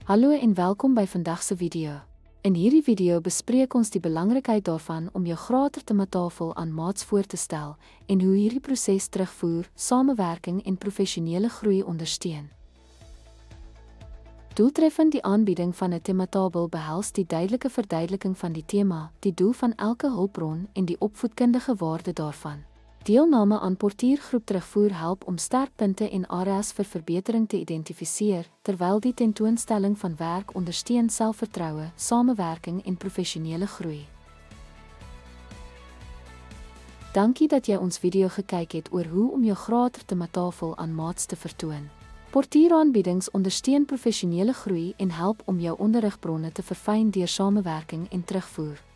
Hallo en welkom by vandag se video. In hierdie video bespreek ons die belangrikheid daarvan om jou graadtafel aan maats voor te stel en hoe hierdie proses terugvoer, samewerking en professionele groei ondersteun. Doeltreffend die aanbieding van 'n tematabel behels die duidelike verduideliking van die tema, die doel van elke hulpbron en die opvoedkundige waarde daarvan. Deelname aan portiergroep terugvoer help om sterkpunte en areas vir verbetering te identifiseer, terwyl die tentoonstelling van werk ondersteun selfvertroue, samewerking en professionele groei. Dankie dat jy ons video gekyk het oor hoe om jou graadtafel aan maats te vertoon. Portieraanbiedings ondersteun professionele groei en help om jou onderrigbronne te verfyn deur samewerking en terugvoer.